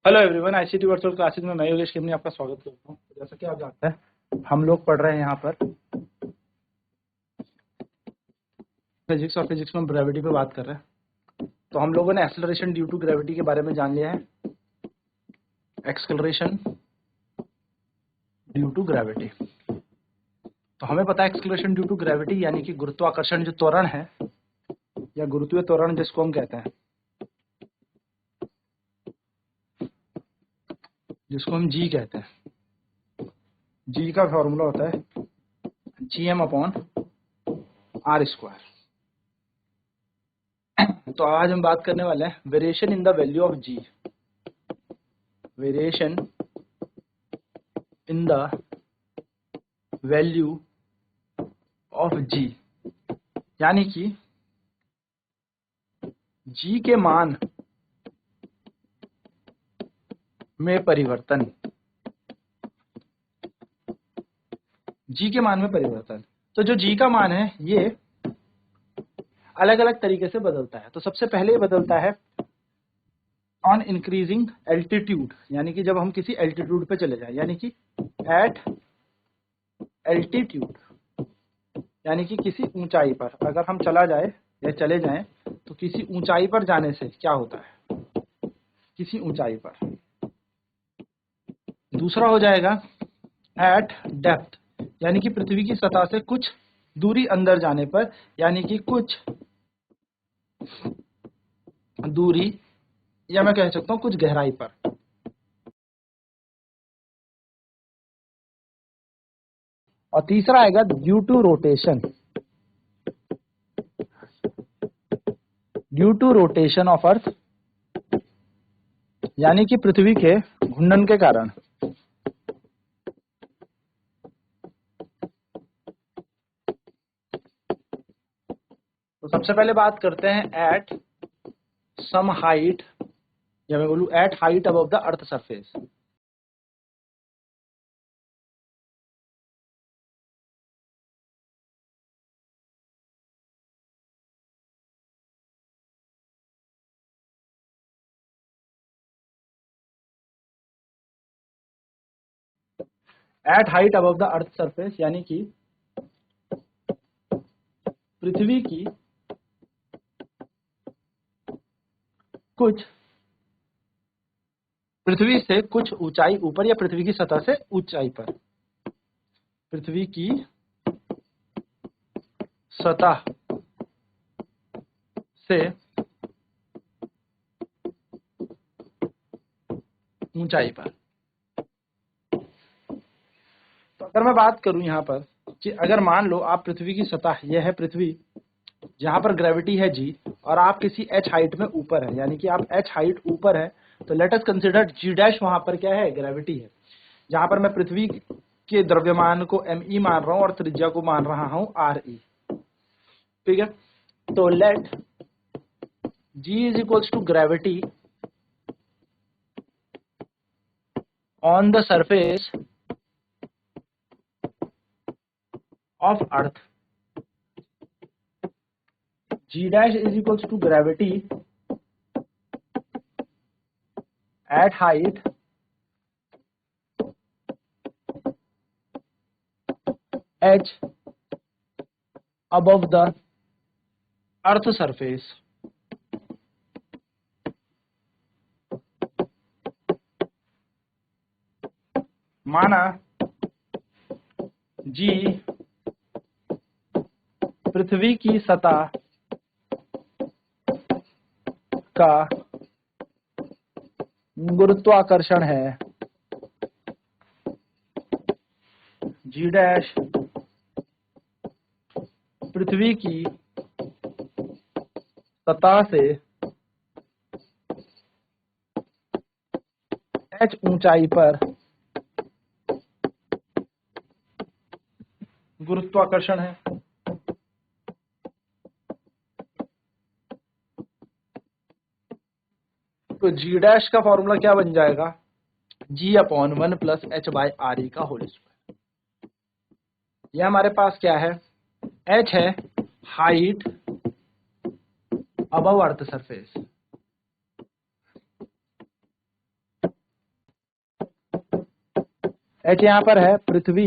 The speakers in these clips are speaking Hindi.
Hello everyone, ICT virtual classes में मैं योगेश केमनी आपका स्वागत करता हूँ। जैसा कि आप जानते हैं, हम लोग पढ़ रहे हैं यहाँ पर फिजिक्स और फिजिक्स में ग्रेविटी पे बात कर रहे हैं। तो हम लोगों ने एक्सेलरेशन ड्यू टू ग्रेविटी के बारे में जान लिया है। एक्सेलरेशन ड्यू टू ग्रेविटी, तो हमें पता है एक्सेलरेशन ड्यू टू ग्रेविटी यानी कि गुरुत्वाकर्षण जो त्वरण है या गुरुत्वीय त्वरण जिसको हम कहते हैं, जिसको हम जी कहते हैं। जी का फॉर्मूला होता है GM अपॉन R स्क्वायर। तो आज हम बात करने वाले हैं variation in the value of G. Variation in the value of G यानी कि जी के मान में परिवर्तन। जी के मान में परिवर्तन, तो जो जी का मान है ये अलग अलग तरीके से बदलता है। तो सबसे पहले ये बदलता है ऑन इंक्रीजिंग एल्टीट्यूड, यानी कि जब हम किसी एल्टीट्यूड पे चले जाए, यानी कि एट एल्टीट्यूड, यानी कि किसी ऊंचाई पर अगर हम चले जाएं तो किसी ऊंचाई पर जाने से क्या होता है, किसी ऊंचाई पर। दूसरा हो जाएगा एट डेप्थ, यानी कि पृथ्वी की सतह से कुछ दूरी अंदर जाने पर, यानी कि कुछ दूरी या मैं कह सकता हूं कुछ गहराई पर। और तीसरा आएगा due to rotation, due to rotation of earth, यानी कि पृथ्वी के घूर्णन के कारण। तो सबसे पहले बात करते हैं एट सम हाइट, या मैं बोलूं at height above the earth surface. At height above the earth surface यानी कि पृथ्वी की कुछ, पृथ्वी से कुछ ऊंचाई ऊपर या पृथ्वी की सतह से ऊंचाई पर, पृथ्वी की सतह से ऊंचाई पर। तो अगर मैं बात करूं यहाँ पर कि अगर मान लो आप पृथ्वी की सतह, यह है पृथ्वी जहां पर ग्रेविटी है जी, और आप किसी h हाइट में ऊपर है, यानी कि आप h हाइट ऊपर है, तो let us consider g dash वहां पर क्या है, ग्रेविटी है। जहां पर मैं पृथ्वी के द्रव्यमान को me मान रहा हूं और त्रिज्या को मान रहा हूं re। ठीक है, तो let g is equals to gravity on the surface of earth, g dash is equals to gravity at height h above the earth surface। माना g पृथ्वी की सतह का गुरुत्वाकर्षण है, g डैश पृथ्वी की सतह से h ऊंचाई पर गुरुत्वाकर्षण है। तो g डैश का फॉर्मूला क्या बन जाएगा, g upon 1 plus h by R E का होल स्क्वायर। यह हमारे पास क्या है, h है height above earth surface, h यहाँ पर है पृथ्वी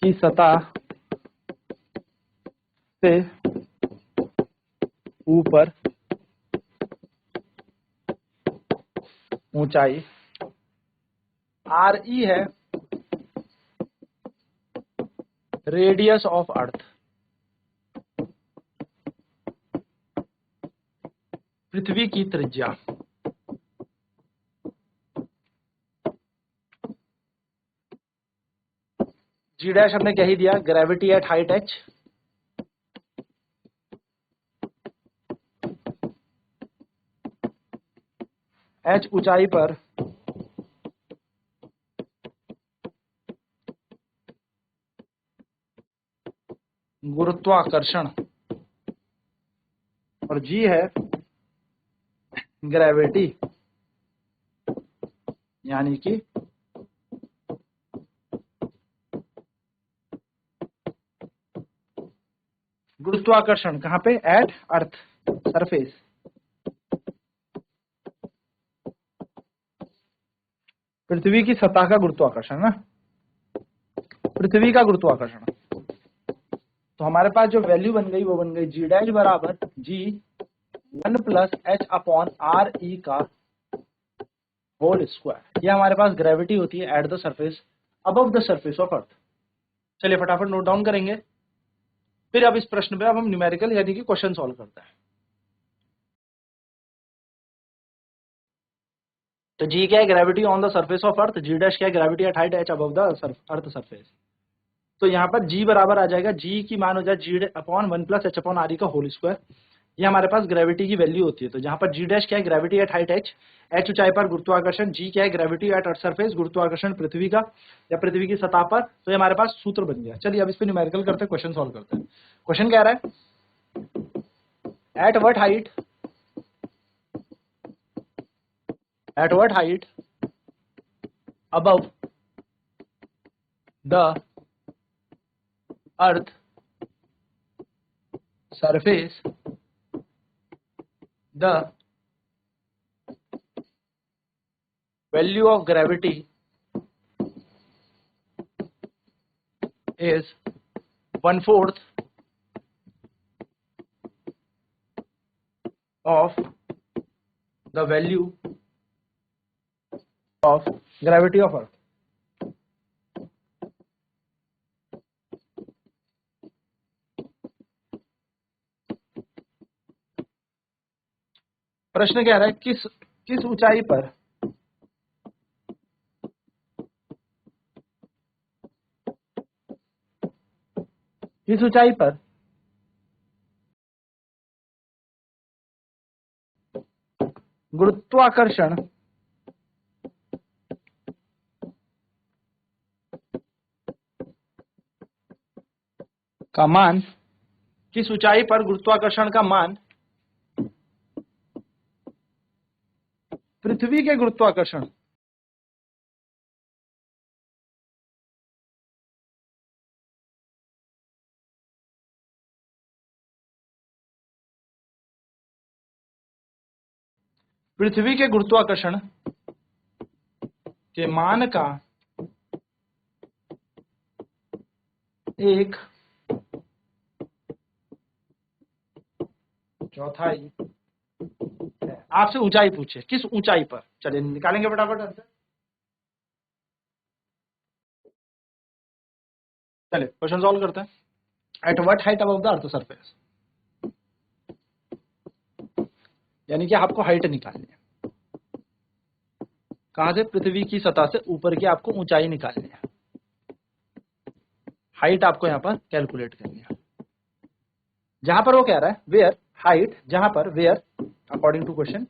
की सतह से ऊपर ऊंचाई, RE है रेडियस ऑफ अर्थ, पृथ्वी की त्रिज्या, G डैश हमने कह ही दिया, gravity at height h, h ऊंचाई पर गुरुत्वाकर्षण, और G है ग्रेविटी, यानी कि गुरुत्वाकर्षण कहां पे, एट अर्थ सरफेस। पृथ्वी की सतह का गुरुत्वाकर्षण ना, पृथ्वी का गुरुत्वाकर्षण। तो हमारे पास जो वैल्यू बन गई वो बन गई G डैश बराबर G 1 plus H upon RE का होल स्क्वायर। ये हमारे पास ग्रेविटी होती है at the surface, above the surface of earth. चलिए फटाफट नोट डाउन करेंगे, फिर अब इस प्रश्न पे अब हम न्यूमेरिकल यानी कि क्वेश्चन सॉल्व करते हैं। तो G क्या है, gravity on the surface of earth, G dash क्या है, gravity at height H above the earth surface. तो यहाँ पर G बराबर आ जाएगा, G की मान हो जाए G upon 1 plus H upon RE का होल स्क्वायर। ये हमारे पास ग्रेविटी की वैल्यू होती है। तो जहाँ पर G डैश क्या है, gravity at height H, H ऊंचाई पर गुरुत्वाकर्षण, G क्या है, ग्रेविटी एट अर्थ सरफेस, गुरुत्वाकर्षण पृथ्वी का या पृथ्वी की सतह पर। तो ये हमारे पास सूत्र बन गया। चलिए अब इस पे न्यूमेरिकल करते हैं, क्वेश्चन सॉल्व करते हैं। क्वेश्चन क्या रहा है, at what height above the earth surface the value of gravity is 1/4 of the value of gravity of earth। प्रश्न कह रहा है किस ऊंचाई पर गुरुत्वाकर्षण का मान, किस ऊंचाई पर गुरुत्वाकर्षण का मान पृथ्वी के गुरुत्वाकर्षण पृथ्वी के गुरुत्वाकर्षण के मान का एक चौथाई है। आपसे ऊंचाई पूछे, किस ऊंचाई पर। चलिए निकालेंगे फटाफट आंसर। चलिए क्वेश्चन सॉल्व करते हैं। At what height above the earth surface, यानी कि आपको हाइट निकालनी है। कहां से, पृथ्वी की सतह से ऊपर की आपको ऊंचाई निकालनी है। हाइट आपको यहां पर कैलकुलेट करनी है। जहां पर वो कह रहा है वेयर हाइट, जहां पर वेयर अकॉर्डिंग टू क्वेश्चन,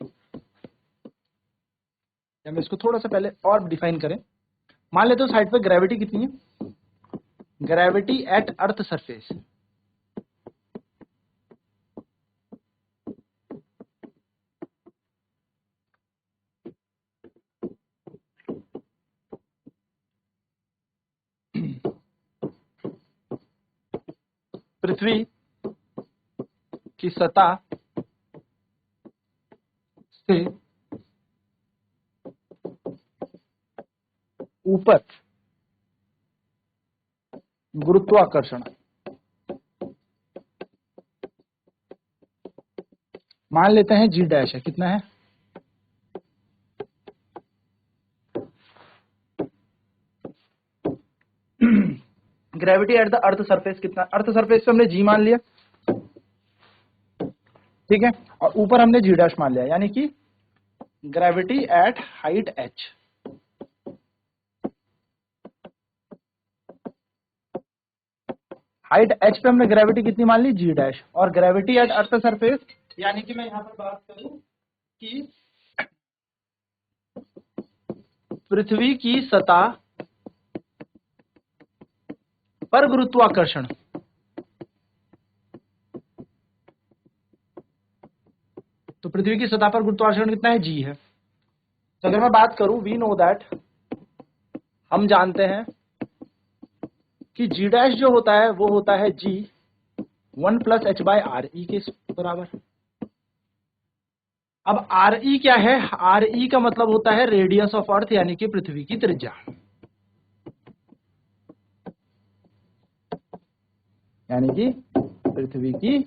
हम इसको थोड़ा सा पहले और डिफाइन करें। मान लेते उस हाइट पे ग्रेविटी कितनी है, ग्रेविटी एट अर्थ सरफेस, पृथ्वी की सतह से ऊपर गुरुत्वाकर्षण, मान लेते हैं जी डैश है, कितना है, gravity at the earth surface कितना, अर्थ सरफेस पे हमने जी मान लिया, ठीक है, और ऊपर हमने जी डैश मान लिया, यानी कि gravity at height H. Height H पे हमने ग्रेविटी कितनी मान ली, जी डैश, और ग्रेविटी एट अर्थ सरफेस, यानी कि मैं यहां पर बात करूं कि पृथ्वी की सतह पर गुरुत्वाकर्षण, तो पृथ्वी की सतह पर गुरुत्वाकर्षण कितना है, जी है। तो अगर मैं बात करूं, वी नो दैट, हम जानते हैं कि जी डैश जो होता है वो होता है जी 1+h/r_e के बराबर। अब आर.ई क्या है, आर.ई का मतलब होता है रेडियस ऑफ अर्थ, यानी कि पृथ्वी की त्रिज्या, यानी कि पृथ्वी की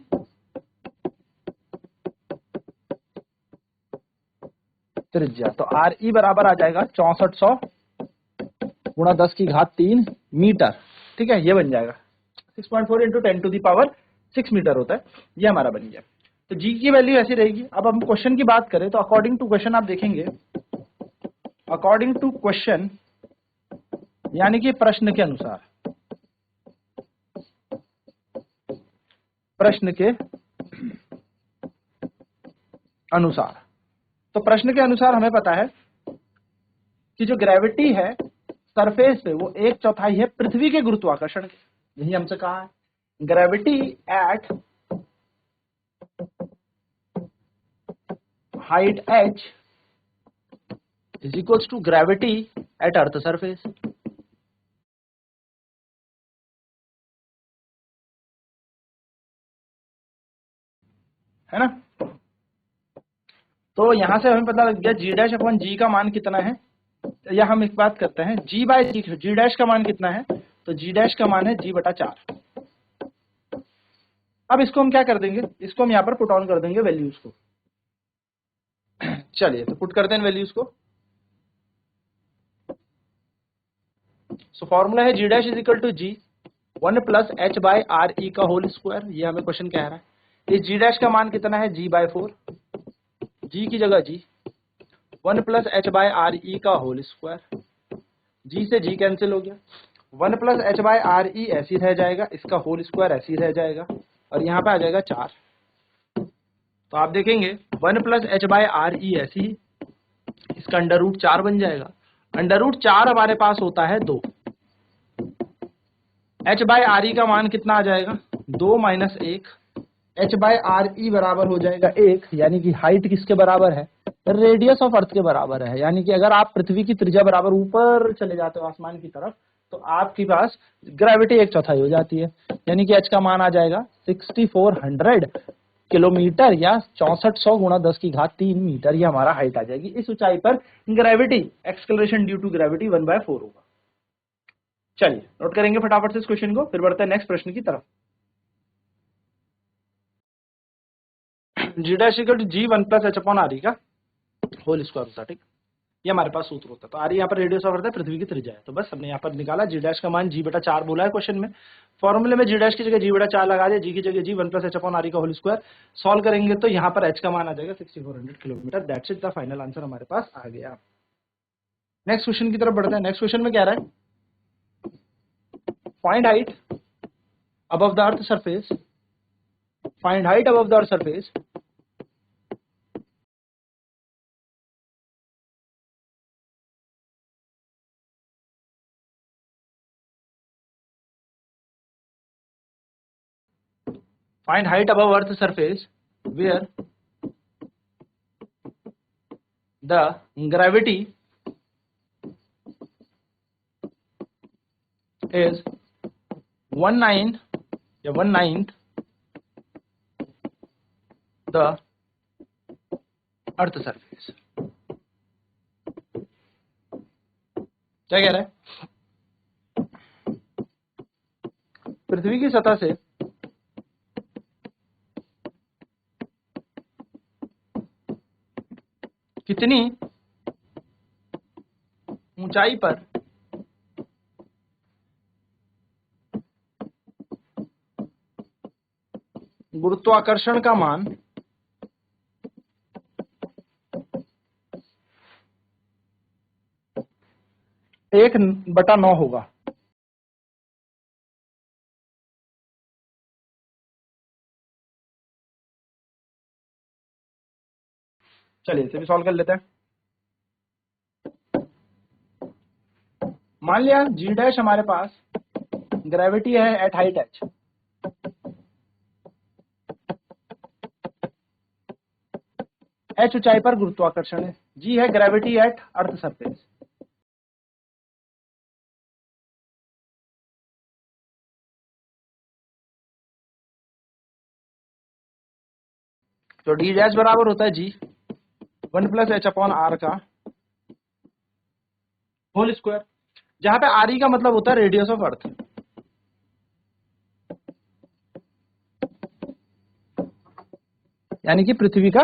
त्रिज्या। तो आर.ई बराबर आ जाएगा 6400 गुणा 10⁻³ मीटर, ठीक है, ये बन जाएगा 6.4 इंटू 10⁻6 मीटर होता है, ये हमारा बन गया। तो जी की वैल्यू ऐसी रहेगी। अब हम क्वेश्चन की बात करें तो अकॉर्डिंग टू क्वेश्चन आप देखेंगे, अकॉर्डिंग टू क्वेश्चन यानी कि प्रश्न के अनुसार, प्रश्न के अनुसार, तो प्रश्न के अनुसार हमें पता है कि जो ग्रेविटी है सरफेस पे वो 1/4 है पृथ्वी के गुरुत्वाकर्षण के, यही हमसे कहा है, gravity at height h is equals to gravity at earth surface. है ना, तो यहां से हमें पता लग गया जी डैश अपॉन जी का मान कितना है, या हम एक बात करते हैं जी बाय जी, जी डैश का मान कितना है, तो जी डैश का मान है g/4। अब इसको हम क्या कर देंगे, इसको हम यहाँ पर पुट ऑन कर देंगे वैल्यूज को। चलिए तो पुट करते हैं वैल्यूज को। सो फॉर्मूला है g dash is equal to g 1+h/r_e का होल स्क्वायर, ये हमें क्वेश्चन कह रहा है। इस जी डैश का मान कितना है, g/4, जी की जगह जी 1+h/r_e का होल स्क्वायर, जी से जी कैंसिल हो गया, 1+h/r_e ऐसी रह जाएगा, इसका होल स्क्वायर ऐसी रह जाएगा, और यहाँ पे आ जाएगा 4। तो आप देखेंगे 1+h/r_e ऐसी ही, इसका √4 बन जाएगा। √4 हमारे पास होता है 2, h/r_e का मान कितना आ जाएगा, 2 - 1, h/r_e बराबर हो जाएगा 1, यानी कि हाइट किसके बराबर है, रेडियस ऑफ अर्थ के बराबर है। यानी कि अगर आप पृथ्वी की त्रिज्या बराबर ऊपर चले जाते हो आसमान की तरफ, तो आपके पास ग्रेविटी 1/4 हो जाती है, यानी कि h का मान आ जाएगा 6400 किलोमीटर, या 6400 गुणा 10⁻³ मीटर, ये हमारा हाइट आ जाएगी। इस ऊंचाई पर gravity, acceleration due to gravity 1/4 होगा। चलिए नोट करेंगे फटाफट से इस क्वेश्चन को, फिर बढ़ते हैं नेक्स्ट प्रश्न की तरफ। G dash equal to g 1+h/r_e का होल स्क्वायर होता है, ठीक, ये हमारे पास सूत्र होता है। तो आर यहाँ पर रेडियस ऑफ अर्थ है, पृथ्वी की त्रिज्या है, तो बस हमने यहाँ पर निकाला जी डैश का मान g/4 बोला है क्वेश्चन में, फॉर्मूले में जी डैश की जगह g/4 लगा दिया, जी की जगह जी 1+h/r_e का होल स्क्वायर, सॉल्व करेंगे तो यहाँ पर h का मान आ जाएगा 6400 kilometre. That's it, the final answer हमारे पास आ गया। नेक्स्ट क्वेश्चन की तरफ बढ़ते हैं। नेक्स्ट क्वेश्चन में क्या रहा है, find height above the earth surface, find height above the earth surface find height above earth surface where the gravity is 1/9 या 1/9 the earth surface। क्या कह रहा है? पृथ्वी की सतह से कितनी ऊंचाई पर गुरुत्वाकर्षण का मान 1/9 होगा। चलिए इसे भी सॉल्व कर लेते हैं। मान लिया जी डैश हमारे पास ग्रेविटी है एट हाइट एच, एच ऊंचाई पर गुरुत्वाकर्षण है, जी है ग्रेविटी एट अर्थ सरफेस। तो डी डैश बराबर होता है जी 1+h/r का होल स्क्वायर, जहां पे आर ई का मतलब होता है रेडियस ऑफ अर्थ। यानी कि पृथ्वी का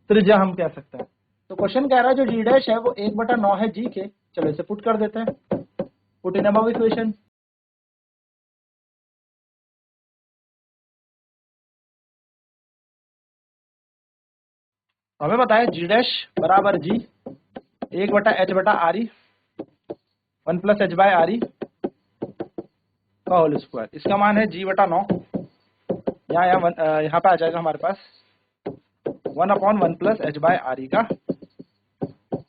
त्रिज्या हम कह सकते हैं। तो क्वेश्चन कह रहा है जो डी डैश है वो 1/9 है जी के। चलो इसे पुट कर देते हैं, पुट इन अबव इक्वेशन। हमें बताया जी डैश बराबर जी 1/h/re 1+h/re का होल स्क्वायर। इसका मान है g/9। यहाँ पे आ जाएगा हमारे पास 1/1+h/re का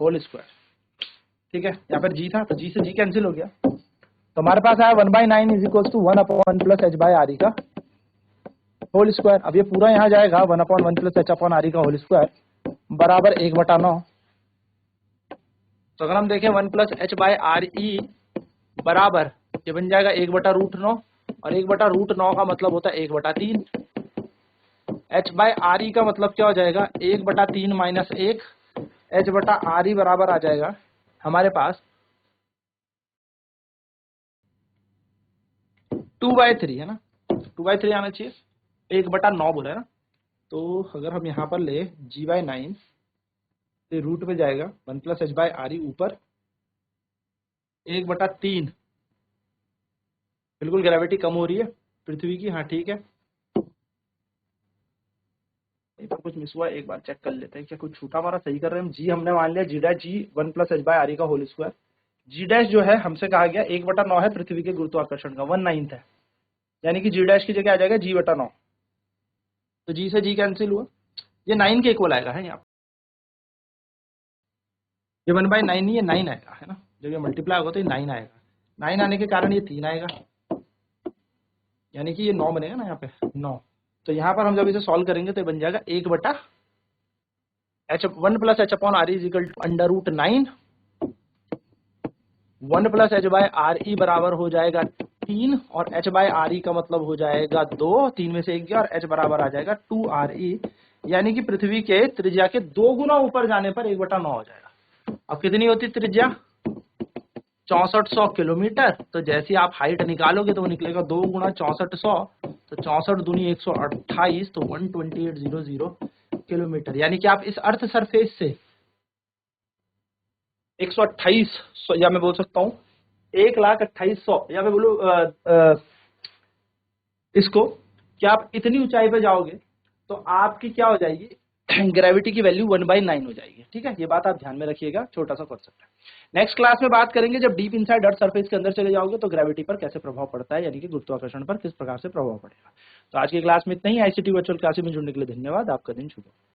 होल स्क्वायर। ठीक है, यहाँ पर जी था तो जी से जी कैंसिल हो गया, तो हमारे पास आया 1/9 इज इक्वल टू 1/1+h/re का होल स्क्वायर। अब ये पूरा यहाँ जाएगा 1/1+h/re का होल स्क्वायर बराबर 1/9। तो अगर हम देखें 1+h/re बराबर ये बन जाएगा 1/√9, और 1/√9 का मतलब होता है 1/3। h/re का मतलब क्या हो जाएगा 1/3 माइनस 1। h/re बराबर आ जाएगा हमारे पास 2/3 है ना, 2/3 आना चाहिए, 1/9 बोला है ना। तो अगर हम यहाँ पर ले g/9 से रूट में जाएगा 1+h/re ऊपर 1/3। बिल्कुल ग्रेविटी कम हो रही है पृथ्वी की, हाँ ठीक है। पर कुछ मिस हुआ, एक बार चेक कर लेते हैं क्या कुछ छूटा हमारा, सही कर रहे हैं हम। जी हमने मान लिया जी डैश जी 1+h/re का होल स्क्वायर। जी डैश जो है हमसे कहा गया 1/9 है पृथ्वी के गुरुत्वाकर्षण का, 1/9 है, यानी कि जी डैश की जगह आ जाएगा g/9। तो जी से जी कैंसिल हुआ, ये 9 के इक्वल आएगा है यहाँ, ये 1/9 नहीं, ये 9 आएगा है ना, जब ये मल्टीप्लाई होगा तो ये 9 आएगा। 9 आने के कारण ये 3 आएगा, यानी कि ये 9 बनेगा ना यहाँ पे 9। तो यहाँ पर हम जब इसे सॉल्व करेंगे तो ये बन जाएगा 1/1+h/re is equal to √9। 1+h/re बराबर हो जाएगा 3, और h/re का मतलब हो जाएगा 2, 3 में से 1 गया, और h बराबर आ जाएगा 2re, यानी कि पृथ्वी के त्रिज्या के 2 गुना ऊपर जाने पर 1/9 हो जाएगा। अब कितनी होती त्रिज्या 6400 किलोमीटर। तो जैसे आप हाइट निकालोगे तो वो निकलेगा 2 गुना 6400, तो 64 दूनी 128, तो 12800 किलोमीटर। यानी कि आप इस अर्थ सरफेस से 128, या मैं बोल सकता हूँ 1,28,000, या मैं बोलूँ इसको कि आप इतनी ऊंचाई पे जाओगे तो आपकी क्या हो जाएगी ग्रेविटी की वैल्यू 1/9 हो जाएगी। ठीक है, ये बात आप ध्यान में रखिएगा, छोटा सा कॉन्सेप्ट है। नेक्स्ट क्लास में बात करेंगे जब डीप इनसाइड अर्थ सरफेस के अंदर चले जाओगे तो ग्रेविटी पर कैसे प्रभाव पड़ता है, यानी कि गुरुत्वाकर्षण पर किस प्रकार से प्रभाव पड़ेगा। तो आज की क्लास में इतना ही। आईसीटी वर्चुअल क्लासेस में जुड़ने के लिए धन्यवाद। आपका दिन शुभ हो।